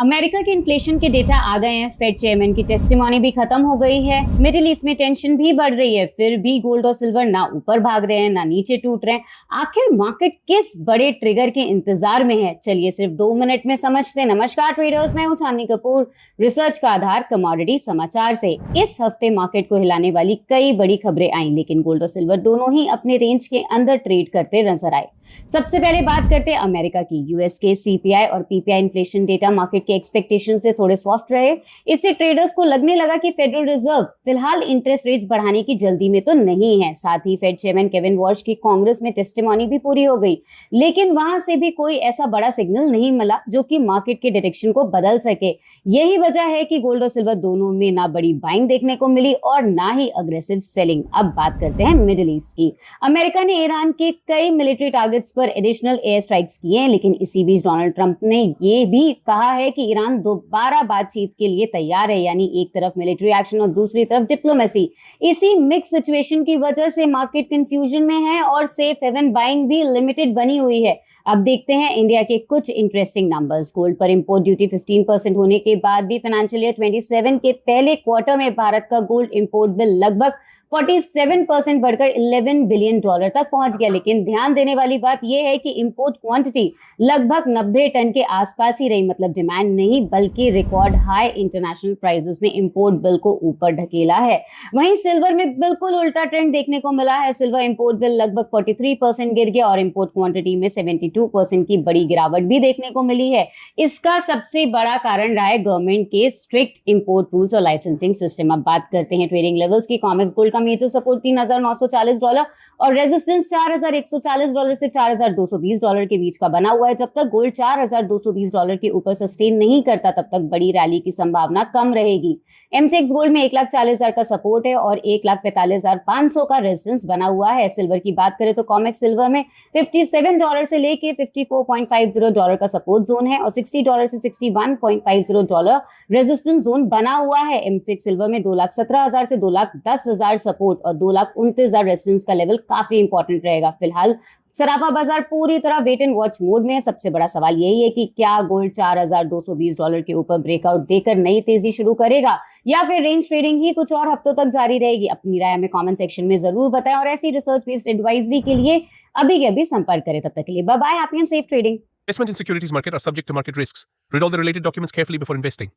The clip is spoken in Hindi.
अमेरिका के इन्फ्लेशन के डेटा आ गए हैं, फेड चेयरमैन की टेस्टिमोनी भी खत्म हो गई है, मिडिल ईस्ट में टेंशन भी बढ़ रही है, फिर भी गोल्ड और सिल्वर ना ऊपर भाग रहे हैं ना नीचे टूट रहे हैं। आखिर मार्केट किस बड़े ट्रिगर के इंतजार में है? चलिए सिर्फ 2 मिनट में समझते हैं। नमस्कार ट्रेडर्स, मैं हूं चांदनी कपूर, रिसर्च का आधार कमोडिटी समाचार से। इस हफ्ते मार्केट को हिलाने वाली कई बड़ी खबरें आई, लेकिन गोल्ड और सिल्वर दोनों ही अपने रेंज के अंदर ट्रेड करते नजर आए। सबसे पहले बात करते हैं अमेरिका की। यूएस के सीपीआई और पीपीआई इन्फ्लेशन डेटा मार्केट के एक्सपेक्टेशन से थोड़े सॉफ्ट रहे। इससे ट्रेडर्स को लगने लगा कि फेडरल रिजर्व फिलहाल इंटरेस्ट रेट्स बढ़ाने की जल्दी में तो नहीं है। साथ ही फेड चेयरमैन केविन वॉश की कांग्रेस में टेस्टिमोनी भी पूरी हो गई, लेकिन वहां से भी कोई ऐसा बड़ा सिग्नल नहीं मिला जो कि मार्केट के डायरेक्शन को बदल सके। यही वजह है कि गोल्ड और सिल्वर दोनों में ना बड़ी बाइंग देखने को मिली और ना ही अग्रेसिव सेलिंग। अब बात करते हैं मिडिल ईस्ट की। अमेरिका ने ईरान के कई मिलिट्री टारगेट्स पर एडिशनल एयर स्ट्राइक्स किए हैं, लेकिन इसी बीच डोनाल्ड ट्रंप ने यह भी कहा है कि ईरान दोबारा बातचीत के लिए तैयार है, यानी एक तरफ मिलिट्री एक्शन और दूसरी तरफ डिप्लोमेसी। इसी मिक्स सिचुएशन की वजह से मार्केट कंफ्यूजन में है और सेफ हेवन बाइंग भी लिमिटेड बनी हुई है। अब देखते हैं इंडिया के कुछ इंटरेस्टिंग नंबर्स। गोल्ड पर इंपोर्ट ड्यूटी 15% होने के बाद भी फाइनेंशियल ईयर 27 के पहले क्वार्टर में भारत का गोल्ड इंपोर्ट बिल लगभग 47% बढ़कर $11 बिलियन तक पहुंच गया। लेकिन ध्यान देने वाली बात यह है कि इंपोर्ट क्वांटिटी लगभग 90 टन के आसपास ही रही, मतलब डिमांड नहीं बल्कि रिकॉर्ड हाई इंटरनेशनल प्राइसेस ने इंपोर्ट बिल को ऊपर ढकेला है। वहीं सिल्वर में बिल्कुल उल्टा ट्रेंड देखने को मिला है। सिल्वर इंपोर्ट बिल लगभग 43% गिर गया और इंपोर्ट क्वांटिटी में 72% की बड़ी गिरावट भी देखने को मिली है। इसका सबसे बड़ा कारण रहा है गवर्नमेंट के स्ट्रिक्ट इंपोर्ट रूल्स और लाइसेंसिंग सिस्टम। अब बात करते हैं ट्रेडिंग लेवल्स की। कॉमेक्स गोल्ड का मेजर सपोर्ट $3,940 और रेजिस्टेंस $4,140 से $4,220 के बीच का बना हुआ है। जब तक गोल्ड $4,220 के ऊपर सस्टेन नहीं करता, तब तक बड़ी रैली की संभावना कम रहेगी। एमसीएक्स गोल्ड में 1,40,000 का सपोर्ट है और 1,45,500 का रेजिस्टेंस बना हुआ है। सिल्वर की बात करें तो कॉमेक्स सिल्वर में $57 से लेके $54.50 का सपोर्ट जोन है और $60 से $61.50 रेजिस्टेंस जोन बना हुआ है। एमसीएक्स सिल्वर में 2,17,000 से 2,10,000 सपोर्ट और 2,29,000 रेजिस्टेंस का लेवल काफी इंपॉर्टेंट रहेगा। फिलहाल सराफा बाजार पूरी तरह वेट एंड वॉच मोड में है। सबसे बड़ा सवाल यही है कि क्या गोल्ड $4,220 के ऊपर ब्रेकआउट देकर नई तेजी शुरू करेगा या फिर रेंज ट्रेडिंग ही कुछ और हफ्तों तक जारी रहेगी। अपनी राय हमें कमेंट सेक्शन में जरूर बताएं और ऐसी रिसर्च बेस्ड एडवाइजरी के लिए अभी के अभी संपर्क करें। तब तक के लिए bye bye, happy and safe trading. Investment in securities market are subject to market risks. Read all the related documents carefully before investing.